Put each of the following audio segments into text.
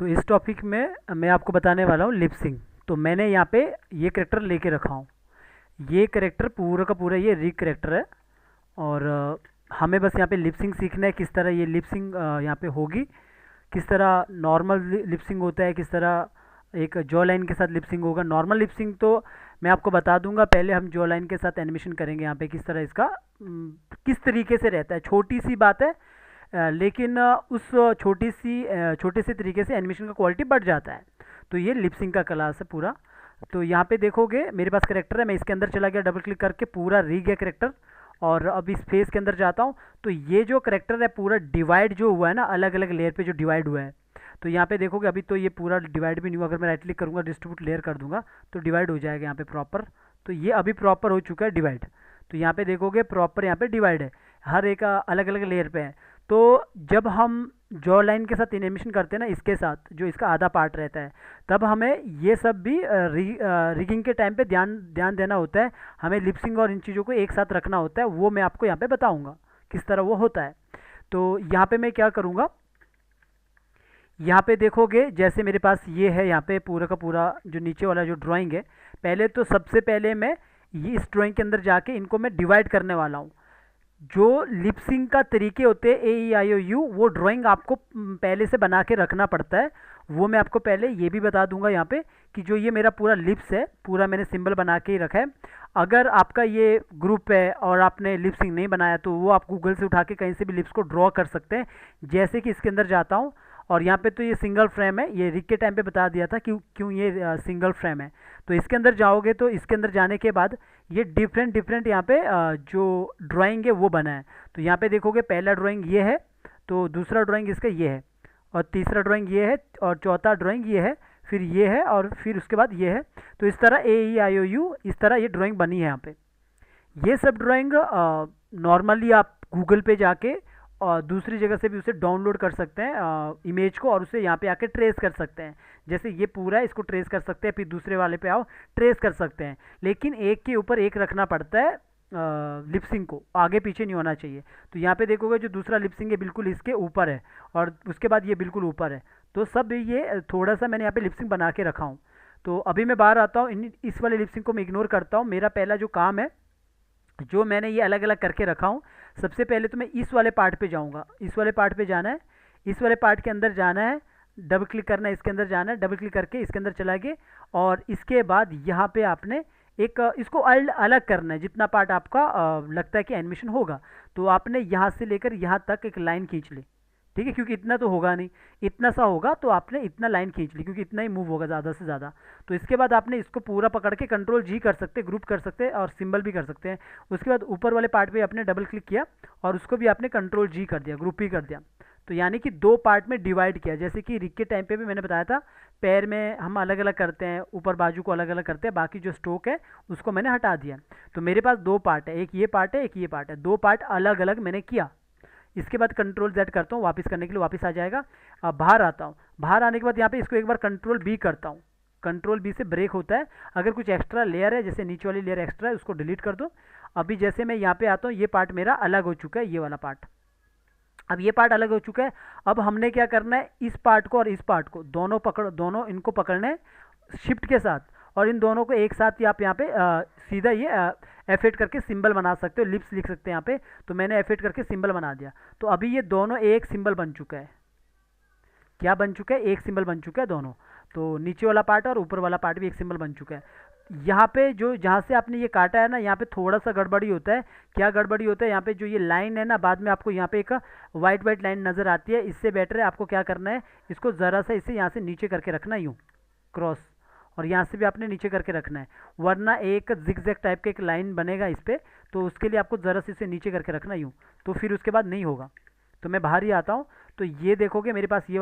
तो इस टॉपिक में मैं आपको बताने वाला हूँ लिप सिंक। तो मैंने यहाँ पे ये करेक्टर लेके रखा हूँ। ये करेक्टर पूरा का पूरा ये रीग करेक्टर है। और हमें बस यहाँ पे लिप सिंक सीखना है, किस तरह ये लिप सिंक यहाँ पे होगी, किस तरह नॉर्मल लिप सिंक होता है, किस तरह एक जॉ लाइन के साथ लिप सिंक होगा। नॉर्मल लिप सिंक तो मैं आपको बता दूंगा, पहले हम जॉ लाइन के साथ एनिमेशन करेंगे यहाँ पे किस तरह इसका किस तरीके से रहता है। छोटी सी बात है, लेकिन उस छोटे से तरीके से एनिमेशन का क्वालिटी बढ़ जाता है। तो ये लिप सिंक का क्लास है पूरा। तो यहाँ पे देखोगे मेरे पास करेक्टर है, मैं इसके अंदर चला गया, डबल क्लिक करके पूरा रीग है करेक्टर। और अब इस फेस के अंदर जाता हूँ तो ये जो करेक्टर है पूरा डिवाइड जो हुआ है ना, अलग अलग लेयर पे जो डिवाइड हुआ है। तो यहाँ पे देखोगे अभी तो ये पूरा डिवाइड भी नहीं हुआ। अगर मैं राइट क्लिक करूँगा, डिस्ट्रीब्यूट लेयर कर दूंगा तो डिवाइड हो जाएगा यहाँ पे प्रॉपर। तो ये अभी प्रॉपर हो चुका है डिवाइड। तो यहाँ पे देखोगे प्रॉपर यहाँ पे डिवाइड है, हर एक अलग अलग लेयर पे है। तो जब हम जॉ लाइन के साथ एनिमेशन करते हैं ना, इसके साथ जो इसका आधा पार्ट रहता है, तब हमें ये सब भी रिगिंग के टाइम पे ध्यान ध्यान देना होता है। हमें लिपसिंग और इन चीज़ों को एक साथ रखना होता है, वो मैं आपको यहाँ पे बताऊंगा किस तरह वो होता है। तो यहाँ पे मैं क्या करूँगा, यहाँ पे देखोगे जैसे मेरे पास ये है, यहाँ पे पूरा का पूरा जो नीचे वाला जो ड्राइंग है, पहले तो सबसे पहले मैं ये इस ड्राइंग के अंदर जाके इनको मैं डिवाइड करने वाला हूँ। जो लिपसिंग का तरीके होते हैं ए ई आई ओ यू, वो ड्राइंग आपको पहले से बना के रखना पड़ता है। वो मैं आपको पहले ये भी बता दूंगा यहाँ पे कि जो ये मेरा पूरा लिप्स है, पूरा मैंने सिंबल बना के ही रखा है। अगर आपका ये ग्रुप है और आपने लिपसिंग नहीं बनाया तो वो आप गूगल से उठा के कहीं से भी लिप्स को ड्रॉ कर सकते हैं। जैसे कि इसके अंदर जाता हूँ और यहाँ पे तो ये सिंगल फ्रेम है, ये रिक के टाइम पे बता दिया था क्यों क्यों ये सिंगल फ्रेम है। तो इसके अंदर जाओगे तो इसके अंदर जाने के बाद ये डिफरेंट डिफरेंट यहाँ पे जो ड्राइंग है वो बना है। तो यहाँ पे देखोगे पहला ड्राइंग ये है, तो दूसरा ड्राइंग इसका ये है, और तीसरा ड्राइंग ये है, और चौथा ड्राइंग ये है, फिर ये है, और फिर उसके बाद ये है। तो इस तरह ए ई आई ओ यू इस तरह ये ड्राइंग बनी है यहाँ पे। ये सब ड्राइंग नॉर्मली आप गूगल पे जाके और दूसरी जगह से भी उसे डाउनलोड कर सकते हैं इमेज को, और उसे यहाँ पे आके ट्रेस कर सकते हैं। जैसे ये पूरा है, इसको ट्रेस कर सकते हैं, फिर दूसरे वाले पे आओ ट्रेस कर सकते हैं। लेकिन एक के ऊपर एक रखना पड़ता है, लिपसिंग को आगे पीछे नहीं होना चाहिए। तो यहाँ पे देखोगे जो दूसरा लिपसिंग है बिल्कुल इसके ऊपर है, और उसके बाद ये बिल्कुल ऊपर है। तो सब ये थोड़ा सा मैंने यहाँ पे लिपसिंग बना के रखा हूँ। तो अभी मैं बाहर आता हूँ, इस वाले लिपसिंग को मैं इग्नोर करता हूँ। मेरा पहला जो काम है, जो मैंने ये अलग अलग करके रखा हूँ, सबसे पहले तो मैं इस वाले पार्ट पे जाऊँगा। इस वाले पार्ट पे जाना है, इस वाले पार्ट के अंदर जाना है, डबल क्लिक करना है, इसके अंदर जाना है, डबल क्लिक करके इसके अंदर चला गए। और इसके बाद यहाँ पे आपने एक इसको अलग करना है, जितना पार्ट आपका लगता है कि एनिमेशन होगा। तो आपने यहाँ से लेकर यहाँ तक एक लाइन खींच ली, ठीक है, क्योंकि इतना तो होगा नहीं, इतना सा होगा तो आपने इतना लाइन खींच ली, क्योंकि इतना ही मूव होगा ज़्यादा से ज़्यादा। तो इसके बाद आपने इसको पूरा पकड़ के कंट्रोल जी कर सकते हैं, ग्रुप कर सकते हैं और सिंबल भी कर सकते हैं। उसके बाद ऊपर वाले पार्ट पे आपने डबल क्लिक किया और उसको भी आपने कंट्रोल जी कर दिया, ग्रुप ही कर दिया। तो यानी कि दो पार्ट में डिवाइड किया। जैसे कि रिक के टाइम पे भी मैंने बताया था, पैर में हम अलग अलग करते हैं, ऊपर बाजू को अलग अलग करते हैं, बाकी जो स्ट्रोक है उसको मैंने हटा दिया। तो मेरे पास दो पार्ट है, एक ये पार्ट है, एक ये पार्ट है, दो पार्ट अलग अलग मैंने किया। इसके बाद कंट्रोल जेड करता हूँ, वापस करने के लिए वापस आ जाएगा। अब बाहर आता हूँ, बाहर आने के बाद यहाँ पे इसको एक बार कंट्रोल बी करता हूँ। कंट्रोल बी से ब्रेक होता है। अगर कुछ एक्स्ट्रा लेयर है, जैसे नीचे वाली लेयर एक्स्ट्रा है, उसको डिलीट कर दो। अभी जैसे मैं यहाँ पे आता हूँ, ये पार्ट मेरा अलग हो चुका है, ये वाला पार्ट। अब ये पार्ट अलग हो चुका है। अब हमने क्या करना है, इस पार्ट को और इस पार्ट को दोनों इनको पकड़ना है शिफ्ट के साथ, और इन दोनों को एक साथ ही आप यहाँ पे सीधा ये एफेट करके सिंबल बना सकते हो, लिप्स लिख सकते हैं यहाँ पे। तो मैंने एफेट करके सिंबल बना दिया। तो अभी ये दोनों एक सिंबल बन चुका है। क्या बन चुका है? एक सिंबल बन चुका है दोनों। तो नीचे वाला पार्ट और ऊपर वाला पार्ट भी एक सिंबल बन चुका है। यहाँ पे जो जहाँ से आपने ये काटा है ना, यहाँ पे थोड़ा सा गड़बड़ी होता है। क्या गड़बड़ी होता है? यहाँ पे जो ये लाइन है ना, बाद में आपको यहाँ पे एक वाइट वाइट लाइन नज़र आती है। इससे बेटर है आपको क्या करना है, इसको ज़रा सा इसे यहाँ से नीचे करके रखना, यूँ क्रॉस, और यहाँ से भी आपने नीचे करके रखना है, वरना एक जिगजैग टाइप का एक लाइन बनेगा इस पर। तो उसके लिए आपको ज़रा से इसे नीचे करके रखना यूँ, तो फिर उसके बाद नहीं होगा। तो मैं बाहर ही आता हूँ। तो ये देखोगे मेरे पास ये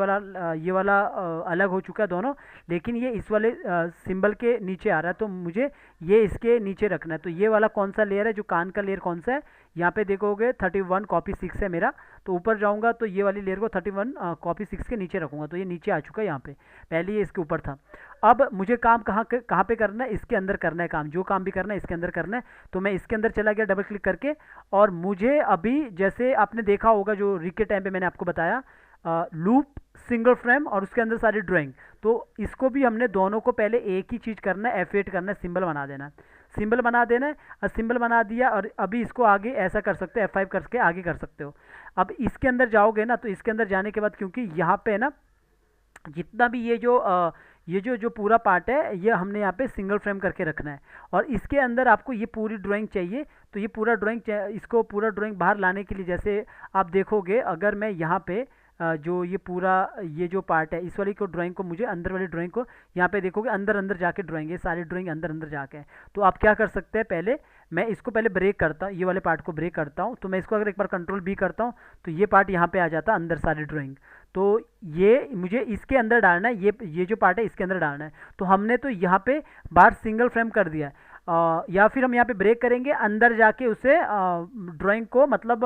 वाला अलग हो चुका है दोनों, लेकिन ये इस वाले सिंबल के नीचे आ रहा है। तो मुझे ये इसके नीचे रखना है। तो ये वाला कौन सा लेयर है, जो कान का लेयर कौन सा है, यहाँ पे देखोगे 31 कॉपी 6 है मेरा। तो ऊपर जाऊँगा तो ये वाली लेयर को 31 कॉपी 6 के नीचे रखूँगा। तो ये नीचे आ चुका है यहाँ पे, पहले ये इसके ऊपर था। अब मुझे काम कहाँ पे करना है, इसके अंदर करना है काम। जो काम भी करना है इसके अंदर करना है। तो मैं इसके अंदर चला गया डबल क्लिक करके, और मुझे अभी जैसे आपने देखा होगा जो रिक के टाइम पे मैंने आपको बताया, लूप, सिंगल फ्रेम और उसके अंदर सारी ड्राइंग। तो इसको भी हमने दोनों को पहले एक ही चीज़ करना है, F8 करना है, सिंबल बना देना है, सिंबल बना देना है। और सिंबल बना दिया और अभी इसको आगे ऐसा कर सकते हो, F5 करके आगे कर सकते हो। अब इसके अंदर जाओगे ना, तो इसके अंदर जाने के बाद क्योंकि यहाँ पे ना जितना भी ये जो पूरा पार्ट है ये हमने यहाँ पे सिंगल फ्रेम करके रखना है। और इसके अंदर आपको ये पूरी ड्राइंग चाहिए। तो ये पूरा इसको पूरा ड्राइंग बाहर लाने के लिए जैसे आप देखोगे, अगर मैं यहाँ पे जो ये जो पार्ट है इस वाली को ड्राइंग को मुझे अंदर वाली ड्राइंग को यहाँ पे देखोगे अंदर अंदर जाके ड्राइंग, ये सारी ड्राइंग अंदर अंदर जाके है। तो आप क्या कर सकते हैं, पहले मैं इसको पहले ब्रेक करता हूँ, ये वाले पार्ट को ब्रेक करता हूँ। तो मैं इसको अगर एक बार कंट्रोल बी करता हूँ तो ये पार्ट यहाँ पे आ जाता है अंदर सारी ड्राइंग। तो ये मुझे इसके अंदर डालना है, ये जो पार्ट है इसके अंदर डालना है। तो हमने तो यहाँ पे बाहर सिंगल फ्रेम कर दिया है। या फिर हम यहाँ पे ब्रेक करेंगे, अंदर जाके उसे ड्राइंग को मतलब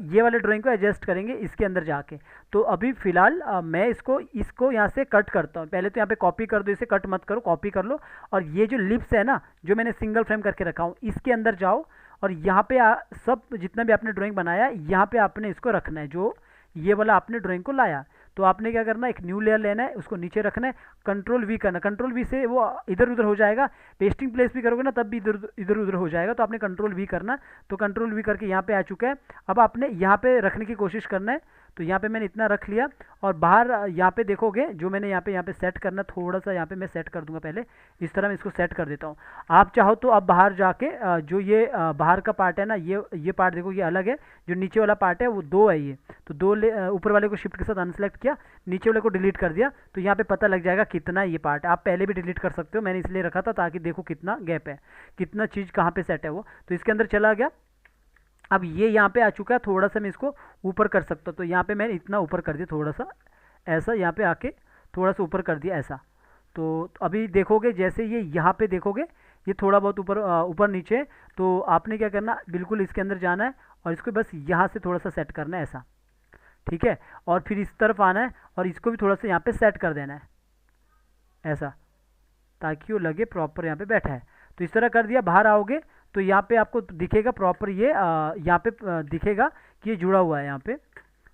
ये वाले ड्राइंग को एडजस्ट करेंगे इसके अंदर जाके। तो अभी फ़िलहाल मैं इसको यहाँ से कट करता हूँ। पहले तो यहाँ पे कॉपी कर दो, इसे कट मत करो, कॉपी कर लो। और ये जो लिप्स है ना, जो मैंने सिंगल फ्रेम करके रखा हूँ, इसके अंदर जाओ और यहाँ पे सब जितना भी आपने ड्राइंग बनाया यहाँ पे आपने इसको रखना है, जो ये वाला आपने ड्राइंग को लाया। तो आपने क्या करना है, एक न्यू लेयर लेना है, उसको नीचे रखना है, कंट्रोल वी करना। कंट्रोल वी से वो इधर उधर हो जाएगा, पेस्टिंग प्लेस भी करोगे ना तब भी इधर उधर हो जाएगा। तो आपने कंट्रोल वी करना। तो कंट्रोल वी करके यहाँ पे आ चुका है। अब आपने यहाँ पे रखने की कोशिश करना है। तो यहाँ पे मैंने इतना रख लिया और बाहर यहाँ पे देखोगे जो मैंने यहाँ पे सेट करना, थोड़ा सा यहाँ पे मैं सेट कर दूंगा। पहले इस तरह मैं इसको सेट कर देता हूँ। आप चाहो तो अब बाहर जाके जो ये बाहर का पार्ट है ना, ये पार्ट देखो ये अलग है, जो नीचे वाला पार्ट है वो दो है। ये तो दो ऊपर वाले को शिफ्ट के साथ अनसेलेक्ट किया, नीचे वाले को डिलीट कर दिया। तो यहाँ पे पता लग जाएगा कितना ये पार्ट है। आप पहले भी डिलीट कर सकते हो, मैंने इसलिए रखा था ताकि देखो कितना गैप है, कितना चीज़ कहाँ पे सेट है वो। तो इसके अंदर चला गया। अब ये यहाँ पे आ चुका है, थोड़ा सा मैं इसको ऊपर कर सकता हूँ। तो यहाँ पे मैंने इतना ऊपर कर दिया, थोड़ा सा ऐसा यहाँ पे आके थोड़ा सा ऊपर कर दिया ऐसा। तो अभी देखोगे जैसे ये यहाँ पे देखोगे ये थोड़ा बहुत ऊपर ऊपर नीचे। तो आपने क्या करना, बिल्कुल इसके अंदर जाना है और इसको बस यहाँ से थोड़ा सा सेट करना है ऐसा, ठीक है। और फिर इस तरफ आना है और इसको भी थोड़ा सा यहाँ पे सेट कर देना है ऐसा, ताकि वो लगे प्रॉपर यहाँ पे बैठा है। तो इस तरह कर दिया। बाहर आओगे तो यहाँ पे आपको दिखेगा प्रॉपर, ये यहाँ पे दिखेगा कि ये जुड़ा हुआ है। यहाँ पे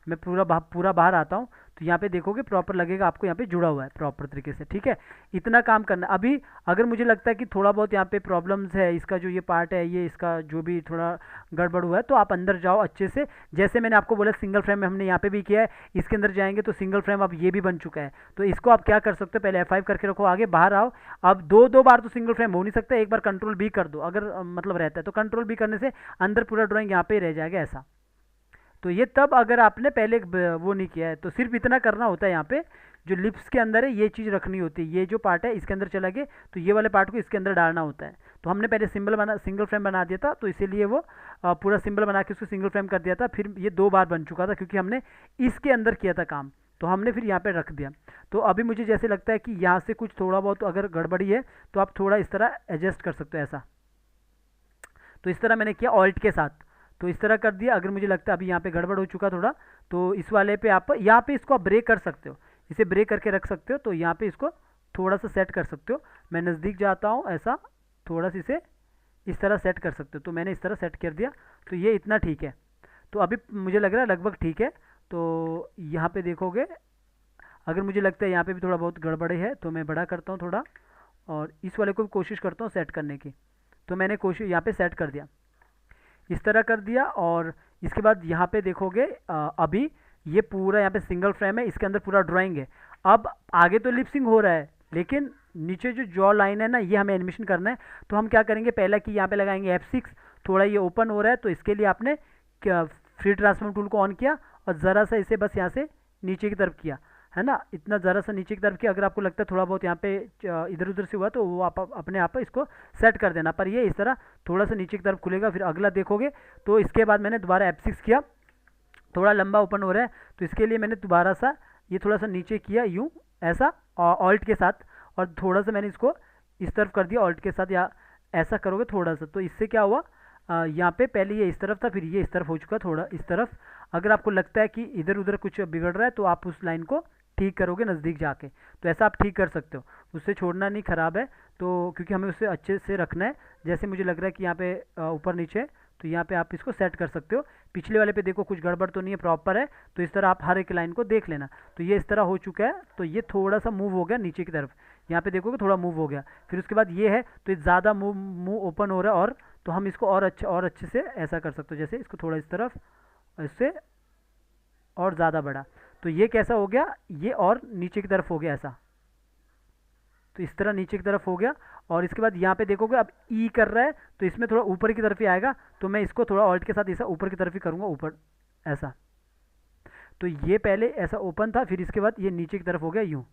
मैं पूरा बाहर आता हूँ तो यहाँ पे देखोगे प्रॉपर लगेगा आपको, यहाँ पे जुड़ा हुआ है प्रॉपर तरीके से, ठीक है। इतना काम करना। अभी अगर मुझे लगता है कि थोड़ा बहुत यहाँ पे प्रॉब्लम्स है, इसका जो ये पार्ट है ये इसका जो भी थोड़ा गड़बड़ हुआ है, तो आप अंदर जाओ अच्छे से। जैसे मैंने आपको बोला सिंगल फ्रेम में हमने यहाँ पे भी किया है, इसके अंदर जाएंगे तो सिंगल फ्रेम अब ये भी बन चुका है। तो इसको आप क्या कर सकते हो, पहले F5 करके रखो, आगे बाहर आओ। अब दो बार तो सिंगल फ्रेम हो नहीं सकता, एक बार कंट्रोल बी कर दो अगर मतलब रहता है। तो कंट्रोल बी करने से अंदर पूरा ड्राइंग यहाँ पे ही रह जाएगा ऐसा। तो ये तब अगर आपने पहले वो नहीं किया है। तो सिर्फ इतना करना होता है। यहाँ पे जो लिप्स के अंदर है ये चीज़ रखनी होती है, ये जो पार्ट है इसके अंदर चला गया तो ये वाले पार्ट को इसके अंदर डालना होता है। तो हमने पहले सिंगल फ्रेम बना दिया था, तो इसीलिए वो पूरा सिंबल बना के उसको सिंगल फ्रेम कर दिया था। फिर ये दो बार बन चुका था क्योंकि हमने इसके अंदर किया था काम, तो हमने फिर यहाँ पे रख दिया। तो अभी मुझे जैसे लगता है कि यहाँ से कुछ थोड़ा बहुत अगर गड़बड़ी है तो आप थोड़ा इस तरह एडजस्ट कर सकते हो ऐसा। तो इस तरह मैंने किया ऑल्ट के साथ, तो इस तरह कर दिया। अगर मुझे लगता है अभी यहाँ पे गड़बड़ हो चुका थोड़ा, तो इस वाले पे आप यहाँ पे इसको आप ब्रेक कर सकते हो, इसे ब्रेक करके रख सकते हो। तो यहाँ पे इसको थोड़ा सा सेट कर सकते हो। मैं नज़दीक जाता हूँ ऐसा, थोड़ा सा इसे इस तरह सेट कर सकते हो। तो मैंने इस तरह सेट कर दिया, तो ये इतना ठीक है। तो अभी मुझे लग रहा है लगभग ठीक है। तो यहाँ पे देखोगे अगर मुझे लगता है यहाँ पे भी थोड़ा बहुत गड़बड़े है तो मैं बड़ा करता हूँ थोड़ा, और इस वाले को भी कोशिश करता हूँ सेट करने की। तो मैंने कोशिश यहाँ पे सेट कर दिया, इस तरह कर दिया। और इसके बाद यहाँ पे देखोगे अभी ये पूरा यहाँ पे सिंगल फ्रेम है, इसके अंदर पूरा ड्राइंग है। अब आगे तो लिपसिंग हो रहा है, लेकिन नीचे जो जॉ लाइन है ना ये हमें एनिमेशन करना है। तो हम क्या करेंगे, पहला कि यहाँ पे लगाएंगे F6। थोड़ा ये ओपन हो रहा है तो इसके लिए आपने फ्री ट्रांसफॉर्म टूल को ऑन किया और ज़रा सा इसे बस यहाँ से नीचे की तरफ किया, है ना, इतना ज़रा सा नीचे की तरफ किया। अगर आपको लगता है थोड़ा बहुत यहाँ पे इधर उधर से हुआ तो वो आप अपने आप इसको सेट कर देना। पर ये इस तरह थोड़ा सा नीचे की तरफ खुलेगा। फिर अगला देखोगे तो इसके बाद मैंने दोबारा F6 किया, थोड़ा लंबा ओपन हो रहा है तो इसके लिए मैंने दोबारा सा ये थोड़ा सा नीचे किया यूँ ऐसा ऑल्ट के साथ, और थोड़ा सा मैंने इसको इस तरफ कर दिया ऑल्ट के साथ, या ऐसा करोगे थोड़ा सा। तो इससे क्या हुआ, यहाँ पे पहले ये इस तरफ था, फिर ये इस तरफ हो चुका, थोड़ा इस तरफ। अगर आपको लगता है कि इधर उधर कुछ बिगड़ रहा है तो आप उस लाइन को ठीक करोगे नज़दीक जाके, तो ऐसा आप ठीक कर सकते हो, उससे छोड़ना नहीं, ख़राब है तो, क्योंकि हमें उससे अच्छे से रखना है। जैसे मुझे लग रहा है कि यहाँ पे ऊपर नीचे तो यहाँ पे आप इसको सेट कर सकते हो। पिछले वाले पे देखो कुछ गड़बड़ तो नहीं है, प्रॉपर है। तो इस तरह आप हर एक लाइन को देख लेना। तो ये इस तरह हो चुका है। तो ये थोड़ा सा मूव हो गया नीचे की तरफ, यहाँ पे देखोगे थोड़ा मूव हो गया। फिर उसके बाद ये है, तो ये ज़्यादा मूव ओपन हो रहा है। और तो हम इसको और अच्छे से ऐसा कर सकते हो, जैसे इसको थोड़ा इस तरफ, इससे और ज़्यादा बड़ा। तो ये कैसा हो गया, ये और नीचे की तरफ हो गया ऐसा। तो इस तरह नीचे की तरफ हो गया। और इसके बाद यहाँ पे देखोगे अब ई कर रहा है, तो इसमें थोड़ा ऊपर की तरफ ही आएगा। तो मैं इसको थोड़ा ऑल्ट के साथ ऐसा ऊपर की तरफ ही करूँगा, ऊपर ऐसा। तो ये पहले ऐसा ओपन था, फिर इसके बाद ये नीचे की तरफ हो गया यूँ,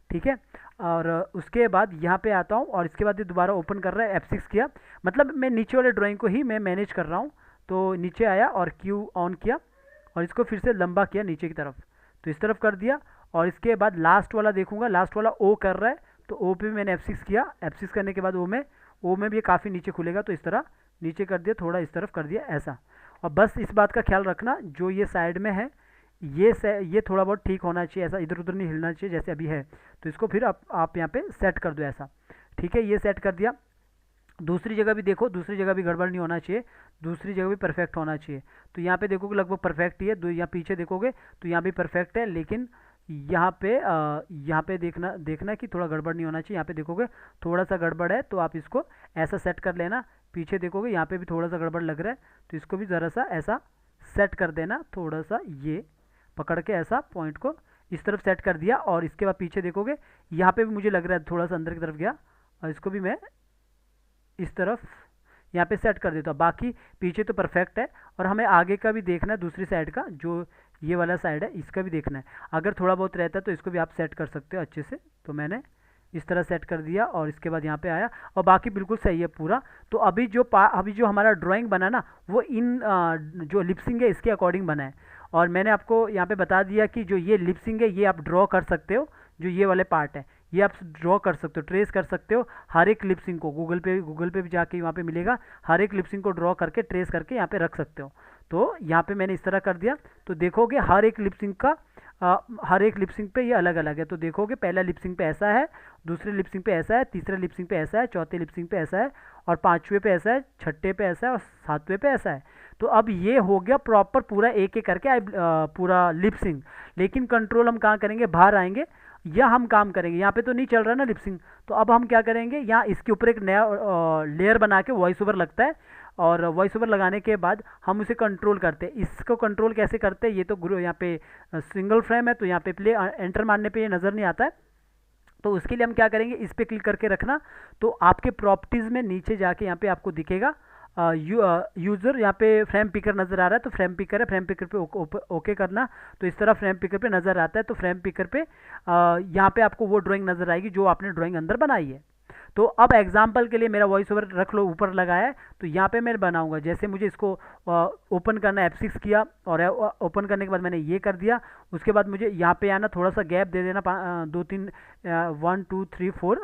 ठीक है। और उसके बाद यहाँ पे आता हूँ और इसके बाद ये दोबारा ओपन कर रहा है, F6 किया। मतलब मैं नीचे वाले ड्राइंग को ही मैं मैनेज कर रहा हूँ। तो नीचे आया और क्यू ऑन किया और इसको फिर से लंबा किया नीचे की तरफ, तो इस तरफ कर दिया। और इसके बाद लास्ट वाला देखूंगा, लास्ट वाला ओ कर रहा है, तो ओ पे भी मैंने F6 किया। F6 करने के बाद ओ में भी काफ़ी नीचे खुलेगा, तो इस तरह नीचे कर दिया, थोड़ा इस तरफ कर दिया ऐसा। और बस इस बात का ख्याल रखना, जो ये साइड में है ये थोड़ा बहुत ठीक होना चाहिए, ऐसा इधर उधर नहीं हिलना चाहिए जैसे अभी है। तो इसको फिर आप यहाँ पे सेट कर दो ऐसा, ठीक है। ये सेट कर दिया। दूसरी जगह भी देखो, दूसरी जगह भी गड़बड़ नहीं होना चाहिए, दूसरी जगह भी परफेक्ट होना चाहिए। तो यहाँ पे देखोगे लगभग परफेक्ट ही है। यहाँ पीछे देखोगे तो यहाँ भी परफेक्ट है, लेकिन यहाँ पे देखना कि थोड़ा गड़बड़ नहीं होना चाहिए। यहाँ पे देखोगे थोड़ा सा गड़बड़ है, तो आप इसको ऐसा सेट कर लेना। पीछे देखोगे यहाँ पे भी थोड़ा सा गड़बड़ लग रहा है, तो इसको भी ज़रा सा ऐसा सेट कर देना, थोड़ा सा ये पकड़ के ऐसा पॉइंट को इस तरफ सेट कर दिया। और इसके बाद पीछे देखोगे यहाँ पे भी मुझे लग रहा है थोड़ा सा अंदर की तरफ गया, और इसको भी मैं इस तरफ यहाँ पे सेट कर देता हूँ। बाकी पीछे तो परफेक्ट है। और हमें आगे का भी देखना है, दूसरी साइड का, जो ये वाला साइड है इसका भी देखना है। अगर थोड़ा बहुत रहता है तो इसको भी आप सेट कर सकते हो अच्छे से। तो मैंने इस तरह सेट कर दिया और इसके बाद यहाँ पे आया, और बाकी बिल्कुल सही है पूरा। तो अभी जो हमारा ड्राइंग बना ना, वो जो लिपसिंग है इसके अकॉर्डिंग बना है। और मैंने आपको यहाँ पे बता दिया कि जो ये लिपसिंग है ये आप ड्रॉ कर सकते हो, जो ये वाले पार्ट है ये आप ड्रॉ कर सकते हो, ट्रेस कर सकते हो हर एक लिपसिंग को। गूगल पे भी जाके वहाँ पे मिलेगा, हर एक लिपसिंग को ड्रॉ करके ट्रेस करके यहाँ पे रख सकते हो। तो यहाँ पे मैंने इस तरह कर दिया। तो देखोगे हर एक लिपसिंग पे ये अलग अलग है। तो देखोगे पहला लिपसिंग पे ऐसा है, दूसरे लिपसिंग पे ऐसा है, तीसरे लिपसिंग पे ऐसा है, चौथे लिपसिंग पे ऐसा है, और पाँचवें पे ऐसा है, छठे पे ऐसा है, और सातवें पे ऐसा है। तो अब ये हो गया प्रॉपर पूरा एक एक करके पूरा लिपसिंग। लेकिन कंट्रोल हम कहाँ करेंगे, बाहर आएंगे या हम काम करेंगे। यहाँ पे तो नहीं चल रहा ना लिपसिंग, तो अब हम क्या करेंगे, यहाँ इसके ऊपर एक नया लेयर बना के वॉइस ओवर लगता है। और वॉइस ओवर लगाने के बाद हम उसे कंट्रोल करते हैं। इसको कंट्रोल कैसे करते हैं, ये तो यहाँ पे सिंगल फ्रेम है, तो यहाँ पे प्ले एंटर मारने पे ये नज़र नहीं आता है। तो उसके लिए हम क्या करेंगे, इस पर क्लिक करके रखना। तो आपके प्रॉपर्टीज़ में नीचे जाके यहाँ पे आपको दिखेगा यूज़र, यहाँ पे फ्रेम पिकर नज़र आ रहा है, तो फ्रेम पिकर है, फ्रेम पिकर पे ओके करना। तो इस तरह फ्रेम पिकर पे नज़र आता है। तो फ्रेम पिकर पे यहाँ पे आपको वो ड्राइंग नज़र आएगी जो आपने ड्राइंग अंदर बनाई है। तो अब एग्जाम्पल के लिए मेरा वॉइस ओवर रख लो ऊपर लगाया है, तो यहाँ पे मैं बनाऊंगा। जैसे मुझे इसको ओपन करना है, F6 किया, और ओपन करने के बाद मैंने ये कर दिया। उसके बाद मुझे यहाँ पे आना, थोड़ा सा गैप दे देना, 2 3 1 2 3 4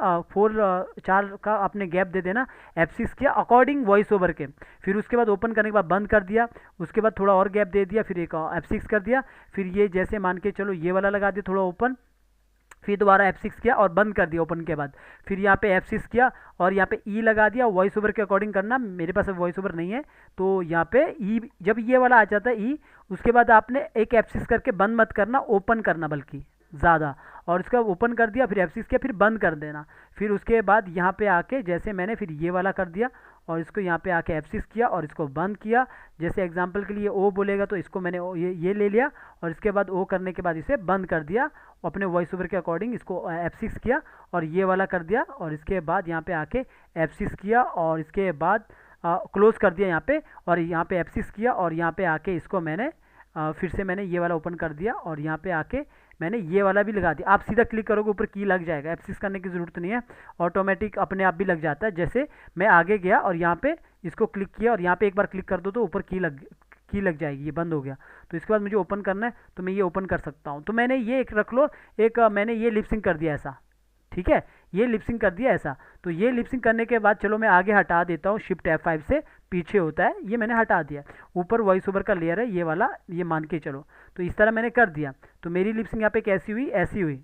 4 का आपने गैप दे देना। F6 किया अकॉर्डिंग वॉइस ओवर के। फिर उसके बाद ओपन करने के बाद बंद कर दिया। उसके बाद थोड़ा और गैप दे दिया, फिर एक F6 कर दिया। फिर ये जैसे मान के चलो ये वाला लगा दिया थोड़ा ओपन, फिर दोबारा F6 किया और बंद कर दिया ओपन के बाद। फिर यहाँ पे F6 किया और यहाँ पे ई लगा दिया। वॉइस ओवर के अकॉर्डिंग करना, मेरे पास वॉइस ओवर नहीं है, तो यहाँ पे ई जब ये वाला आ जाता है ई, उसके बाद आपने एक F6 करके बंद मत करना, ओपन करना बल्कि ज़्यादा। और इसका ओपन कर दिया, फिर F6 किया, फिर बंद कर देना। फिर उसके बाद यहाँ पे आके जैसे मैंने फिर ये वाला कर दिया, और इसको यहाँ पे आके F6 किया और इसको बंद किया। जैसे एग्जांपल के लिए ओ बोलेगा तो इसको मैंने ये ले लिया, और इसके बाद ओ करने के बाद इसे बंद कर दिया। अपने वॉइस ओवर के अकॉर्डिंग इसको F6 किया और ये वाला कर दिया, और इसके बाद यहाँ पे आके F6 किया और इसके बाद क्लोज कर दिया यहाँ पे, और यहाँ पे F6 किया और यहाँ पे आके इसको मैंने फिर से मैंने ये वाला ओपन कर दिया, और यहाँ पे आके मैंने ये वाला भी लगा दिया। आप सीधा क्लिक करोगे ऊपर की लग जाएगा, F6 करने की ज़रूरत नहीं है, ऑटोमेटिक अपने आप भी लग जाता है। जैसे मैं आगे गया और यहाँ पे इसको क्लिक किया और यहाँ पे एक बार क्लिक कर दो तो ऊपर की लग जाएगी, ये बंद हो गया। तो इसके बाद मुझे ओपन करना है, तो मैं ये ओपन कर सकता हूँ। तो मैंने ये एक रख लो, एक मैंने ये लिपसिंग कर दिया ऐसा, ठीक है, ये लिपसिंग कर दिया ऐसा। तो ये लिपसिंग करने के बाद चलो मैं आगे हटा देता हूँ, शिफ्ट F5 से पीछे होता है, ये मैंने हटा दिया। ऊपर वॉइस ओवर का लेयर है ये वाला, ये मान के चलो। तो इस तरह मैंने कर दिया। तो मेरी लिपसिंग यहाँ पे कैसी हुई, ऐसी हुई,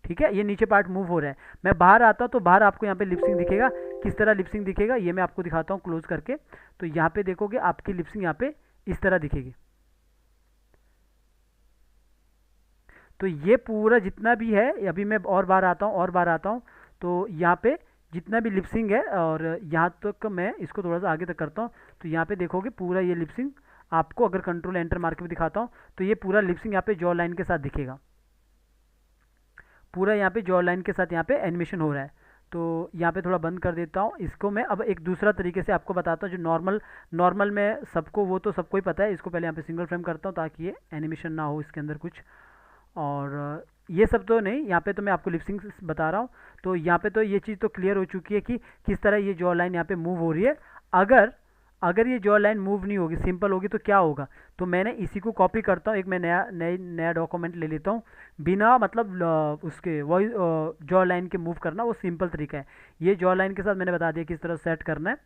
ठीक है, ये नीचे पार्ट मूव हो रहा है। मैं बाहर आता हूँ तो बाहर आपको यहाँ पे लिपसिंग दिखेगा। किस तरह लिपसिंग दिखेगा ये मैं आपको दिखाता हूँ क्लोज करके। तो यहाँ पे देखोगे आपकी लिपसिंग यहाँ पे इस तरह दिखेगी। तो ये पूरा जितना भी है, अभी मैं और बार आता हूँ और बार आता हूँ, तो यहाँ पे जितना भी लिपसिंग है, और यहाँ तक मैं इसको थोड़ा सा आगे तक करता हूँ। तो यहाँ पे देखोगे पूरा ये लिपसिंग आपको, अगर कंट्रोल एंटर मार के भी दिखाता हूँ तो ये पूरा लिपसिंग यहाँ पे जॉ लाइन के साथ दिखेगा। पूरा यहाँ पे जॉ लाइन के साथ यहाँ पे एनिमेशन हो रहा है। तो यहाँ पे थोड़ा बंद कर देता हूँ इसको। मैं अब एक दूसरा तरीके से आपको बताता हूँ, जो नॉर्मल में सबको, वो तो सबको ही पता है। इसको पहले यहाँ पे सिंगल फ्रेम करता हूँ ताकि ये एनिमेशन ना हो इसके अंदर कुछ। और ये सब तो नहीं, यहाँ पे तो मैं आपको लिपसिंग बता रहा हूँ। तो यहाँ पे तो ये चीज़ तो क्लियर हो चुकी है कि किस तरह ये जॉ लाइन यहाँ पे मूव हो रही है। अगर अगर ये जॉ लाइन मूव नहीं होगी, सिंपल होगी, तो क्या होगा। तो मैंने इसी को कॉपी करता हूँ, एक मैं नया डॉक्यूमेंट ले लेता हूँ। बिना मतलब उसके वॉइस जॉ लाइन के मूव करना वो सिंपल तरीका है। ये जॉ लाइन के साथ मैंने बता दिया किस तरह सेट करना है।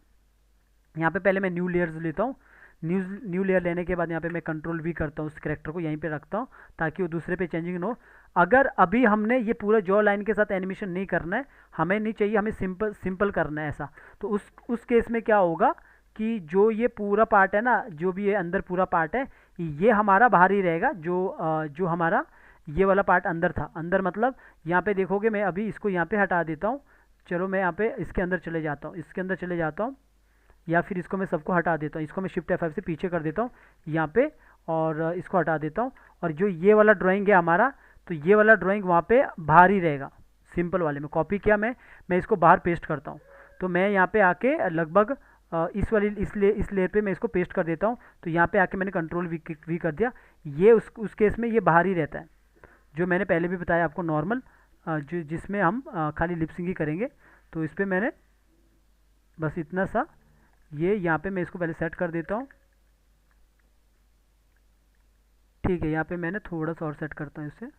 यहाँ पे पहले मैं न्यू लेयर्स लेता हूँ। न्यू लेयर लेने के बाद यहाँ पे मैं कंट्रोल वी करता हूँ, उस करेक्टर को यहीं पे रखता हूँ ताकि वो दूसरे पे चेंजिंग ना हो। अगर अभी हमने ये पूरा जॉ लाइन के साथ एनिमेशन नहीं करना है, हमें नहीं चाहिए, हमें सिंपल करना है ऐसा, तो उस केस में क्या होगा कि जो ये पूरा पार्ट है ना, जो भी ये अंदर पूरा पार्ट है, ये हमारा बाहर ही रहेगा। जो हमारा ये वाला पार्ट अंदर था, अंदर मतलब यहाँ पे देखोगे, मैं अभी इसको यहाँ पे हटा देता हूँ। चलो मैं यहाँ पे इसके अंदर चले जाता हूँ, इसके अंदर चले जाता हूँ, या फिर इसको मैं सबको हटा देता हूँ। इसको मैं शिफ्ट F5 से पीछे कर देता हूँ यहाँ पे, और इसको हटा देता हूँ। और जो ये वाला ड्राइंग है हमारा, तो ये वाला ड्राइंग वहाँ पे बाहर ही रहेगा। सिंपल वाले में कॉपी किया मैं इसको बाहर पेस्ट करता हूँ। तो मैं यहाँ पे आके लगभग इस वाली इस लेयर पे मैं इसको पेस्ट कर देता हूँ। तो यहाँ पे आके मैंने कंट्रोल वी कर दिया। ये उस केस में ये बाहर ही रहता है, जो मैंने पहले भी बताया आपको नॉर्मल, जो जिसमें हम खाली लिपसिंग ही करेंगे। तो इस पर मैंने बस इतना सा, ये यहाँ पे मैं इसको पहले सेट कर देता हूँ। ठीक है, यहाँ पे मैंने थोड़ा सा और सेट करता हूँ इसे।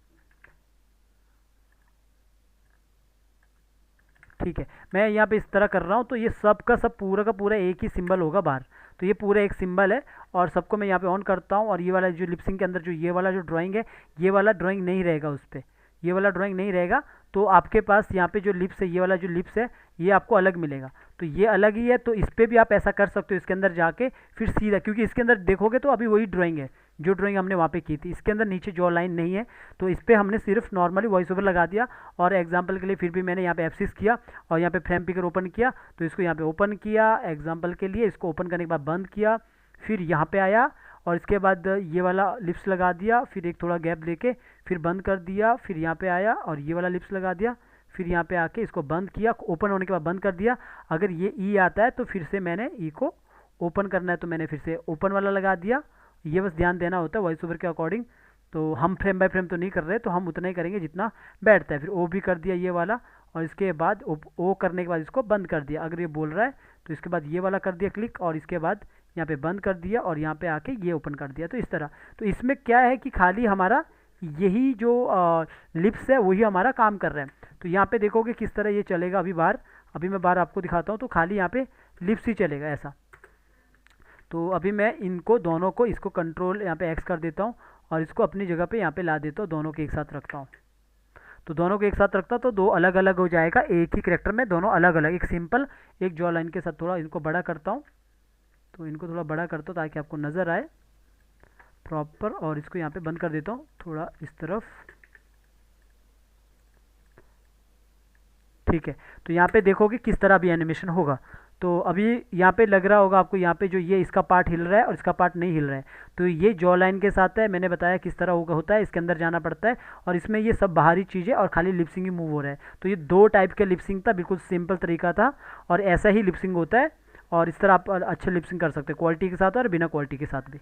ठीक है, मैं यहाँ पे इस तरह कर रहा हूँ। तो ये सब का सब पूरा का पूरा एक ही सिंबल होगा बाहर। तो ये पूरा एक सिंबल है, और सबको मैं यहाँ पे ऑन करता हूँ। और ये वाला जो लिपसिंग के अंदर जो ये वाला जो ड्राइंग है, ये वाला ड्राइंग नहीं रहेगा उस पर, ये वाला ड्राइंग नहीं रहेगा। तो आपके पास यहाँ पे जो लिप्स है, ये वाला जो लिप्स है, ये आपको अलग मिलेगा। तो ये अलग ही है। तो इस पर भी आप ऐसा कर सकते हो, इसके अंदर जाके फिर सीधा, क्योंकि इसके अंदर देखोगे तो अभी वही ड्राइंग है जो ड्राइंग हमने वहाँ पे की थी। इसके अंदर नीचे जॉ लाइन नहीं है, तो इस पर हमने सिर्फ नॉर्मली वॉइस ओवर लगा दिया। और एग्जांपल के लिए फिर भी मैंने यहाँ पे F6 किया, और यहाँ पे फ्रेम पिकर ओपन किया। तो इसको यहाँ पे ओपन किया एग्जांपल के लिए, इसको ओपन करने के बाद बंद किया, फिर यहाँ पे आया, और इसके बाद ये वाला लिप्स लगा दिया, फिर एक थोड़ा गैप लेके फिर बंद कर दिया, फिर यहाँ पे आया और ये वाला लिप्स लगा दिया, फिर यहाँ पे आके इसको बंद किया, ओपन होने के बाद बंद कर दिया। अगर ये ई आता है तो फिर से मैंने ई को ओपन करना है, तो मैंने फिर से ओपन वाला लगा दिया। ये बस ध्यान देना होता है वॉइस ओवर के अकॉर्डिंग। तो हम फ्रेम बाय फ्रेम तो नहीं कर रहे, तो हम उतना ही करेंगे जितना बैठता है। फिर ओ भी कर दिया ये वाला, और इसके बाद ओ करने के बाद इसको बंद कर दिया। अगर ये बोल रहा है तो इसके बाद ये वाला कर दिया क्लिक, और इसके बाद यहाँ पे बंद कर दिया, और यहाँ पे आके ये ओपन कर दिया। तो इस तरह, तो इसमें क्या है कि खाली हमारा यही जो लिप्स है वही हमारा काम कर रहे हैं। तो यहाँ पे देखोगे किस तरह ये चलेगा। अभी मैं बाहर आपको दिखाता हूँ। तो खाली यहाँ पे लिप्स ही चलेगा ऐसा। तो अभी मैं इनको दोनों को, इसको कंट्रोल यहाँ पे एक्स कर देता हूँ, और इसको अपनी जगह पे यहाँ पे ला देता हूँ, दोनों के एक साथ रखता हूँ। तो दोनों को एक साथ रखता तो दो अलग अलग हो जाएगा, एक ही करेक्टर में दोनों अलग अलग, एक सिंपल एक जॉ लाइन के साथ। थोड़ा इनको बड़ा करता हूँ, तो इनको थोड़ा बड़ा करता हूँ ताकि आपको नज़र आए प्रॉपर, और इसको यहाँ पे बंद कर देता हूँ थोड़ा इस तरफ। ठीक है, तो यहाँ पे देखोगे किस तरह अभी एनिमेशन होगा। तो अभी यहाँ पे लग रहा होगा आपको, यहाँ पे जो ये इसका पार्ट हिल रहा है और इसका पार्ट नहीं हिल रहा है। तो ये जॉ लाइन के साथ है, मैंने बताया किस तरह होता है, इसके अंदर जाना पड़ता है, और इसमें ये सब बाहरी चीज़ें और खाली लिपसिंग ही मूव हो रहा है। तो ये दो टाइप के लिपसिंग था, बिल्कुल सिंपल तरीका था, और ऐसा ही लिपसिंग होता है। और इस तरह आप अच्छे लिपसिंग कर सकते हैं, क्वालिटी के साथ और बिना क्वालिटी के साथ भी।